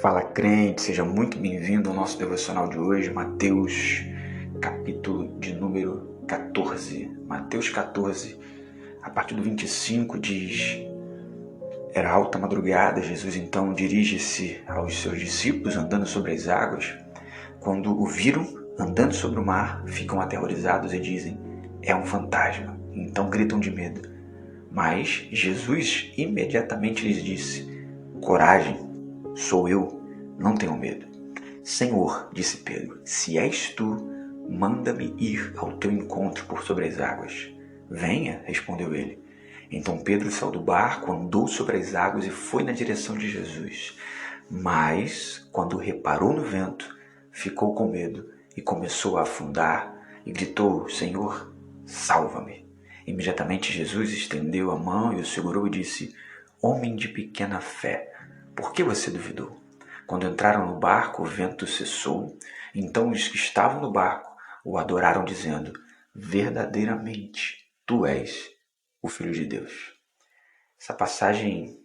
Fala crente, seja muito bem-vindo ao nosso devocional de hoje, Mateus, capítulo de número 14. Mateus 14, a partir do 25 diz: Era alta madrugada, Jesus então dirige-se aos seus discípulos andando sobre as águas. Quando o viram andando sobre o mar, ficam aterrorizados e dizem: É um fantasma. Então gritam de medo. Mas Jesus imediatamente lhes disse: Coragem, sou eu, não tenham medo. Senhor, disse Pedro, se és tu, manda-me ir ao teu encontro por sobre as águas. Venha, respondeu ele. Então Pedro saiu do barco, andou sobre as águas e foi na direção de Jesus. Mas, quando reparou no vento, ficou com medo e começou a afundar e gritou: Senhor, salva-me. Imediatamente Jesus estendeu a mão e o segurou e disse: Homem de pequena fé, por que você duvidou? Quando entraram no barco, o vento cessou. Então os que estavam no barco o adoraram, dizendo: Verdadeiramente, tu és o Filho de Deus. Essa passagem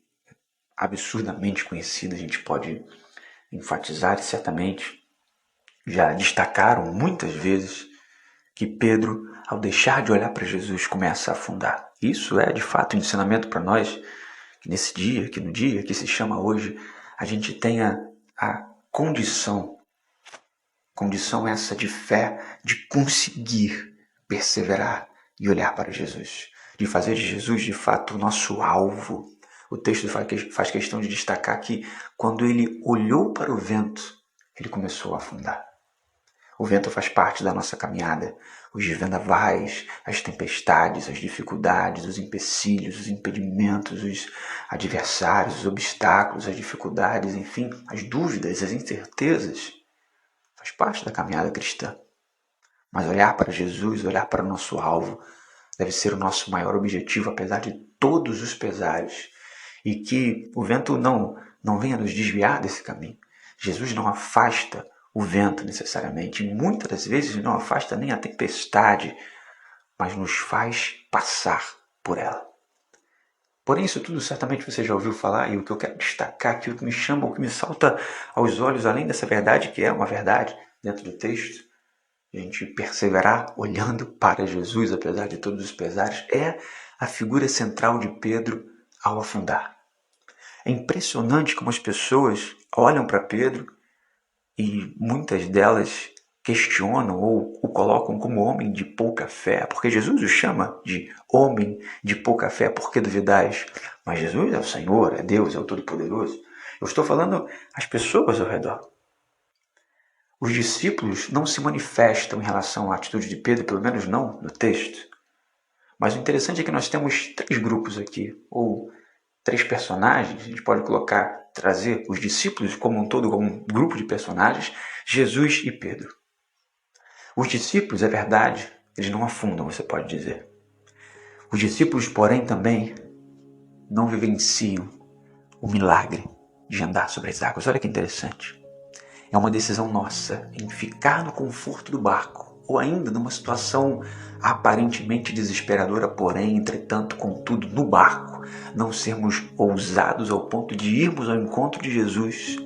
absurdamente conhecida, a gente pode enfatizar e certamente já destacaram muitas vezes que Pedro, ao deixar de olhar para Jesus, começa a afundar. Isso é, de fato, um ensinamento para nós, que nesse dia, que no dia que se chama hoje, a gente tenha a condição essa de fé, de conseguir perseverar e olhar para Jesus, de fazer de Jesus, de fato, o nosso alvo. O texto faz questão de destacar que, quando ele olhou para o vento, ele começou a afundar. O vento faz parte da nossa caminhada. Os vendavais, as tempestades, as dificuldades, os empecilhos, os impedimentos, os adversários, os obstáculos, as dificuldades, enfim, as dúvidas, as incertezas, faz parte da caminhada cristã. Mas olhar para Jesus, olhar para o nosso alvo, deve ser o nosso maior objetivo, apesar de todos os pesares. E que o vento não venha nos desviar desse caminho. Jesus não afasta o vento necessariamente, e muitas das vezes não afasta nem a tempestade, mas nos faz passar por ela. Porém, isso tudo certamente você já ouviu falar, e o que eu quero destacar aqui, o que me chama, o que me salta aos olhos, além dessa verdade, que é uma verdade dentro do texto, a gente perseverar olhando para Jesus, apesar de todos os pesares, é a figura central de Pedro ao afundar. É impressionante como as pessoas olham para Pedro e muitas delas questionam ou o colocam como homem de pouca fé, porque Jesus o chama de homem de pouca fé, por que duvidais? Mas Jesus é o Senhor, é Deus, é o Todo-Poderoso. Eu estou falando às pessoas ao redor. Os discípulos não se manifestam em relação à atitude de Pedro, pelo menos não no texto. Mas o interessante é que nós temos 3 grupos aqui, ou 3 personagens, a gente pode trazer os discípulos como um todo, como um grupo de personagens, Jesus e Pedro. Os discípulos, é verdade, eles não afundam, você pode dizer. Os discípulos, porém, também não vivenciam o milagre de andar sobre as águas. Olha que interessante. É uma decisão nossa em ficar no conforto do barco, ou ainda numa situação aparentemente desesperadora, porém, entretanto, contudo, no barco, não sermos ousados ao ponto de irmos ao encontro de Jesus.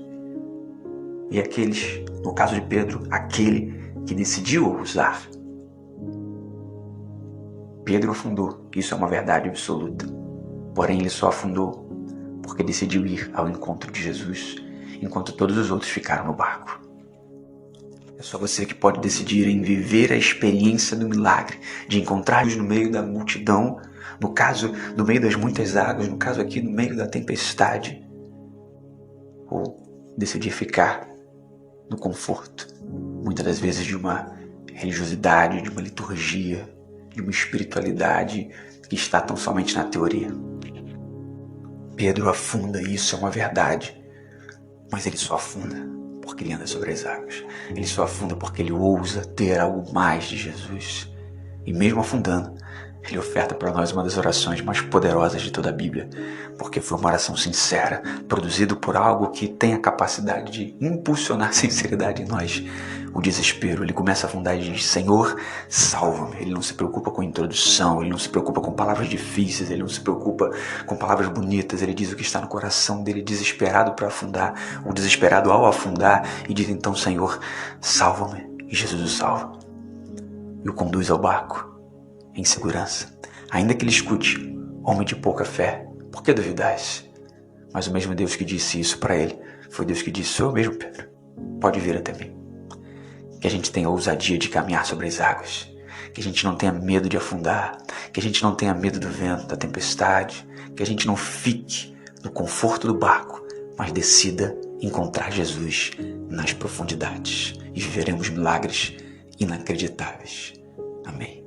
E aqueles, no caso de Pedro, aquele que decidiu ousar. Pedro afundou, isso é uma verdade absoluta. Porém, ele só afundou porque decidiu ir ao encontro de Jesus, enquanto todos os outros ficaram no barco. É só você que pode decidir em viver a experiência do milagre, de encontrar-nos no meio da multidão, no caso, no meio das muitas águas, no caso aqui, no meio da tempestade, ou decidir ficar no conforto, muitas das vezes de uma religiosidade, de uma liturgia, de uma espiritualidade que está tão somente na teoria. Pedro afunda, isso é uma verdade, mas ele só afunda porque ele anda sobre as águas. Ele só afunda porque ele ousa ter algo mais de Jesus. E mesmo afundando, Ele oferta para nós uma das orações mais poderosas de toda a Bíblia, porque foi uma oração sincera, produzida por algo que tem a capacidade de impulsionar a sinceridade em nós. O desespero, ele começa a afundar e diz: Senhor, salva-me. Ele não se preocupa com introdução, ele não se preocupa com palavras difíceis, ele não se preocupa com palavras bonitas, ele diz o que está no coração dele, desesperado para afundar, o desesperado ao afundar, e diz então: Senhor, salva-me. E Jesus o salva e o conduz ao barco em segurança. Ainda que ele escute: homem de pouca fé, por que duvidais? Mas o mesmo Deus que disse isso para ele foi Deus que disse: sou eu mesmo, Pedro, pode vir até mim. Que a gente tenha ousadia de caminhar sobre as águas, que a gente não tenha medo de afundar, que a gente não tenha medo do vento, da tempestade, que a gente não fique no conforto do barco, mas decida encontrar Jesus nas profundidades e viveremos milagres inacreditáveis. Amém.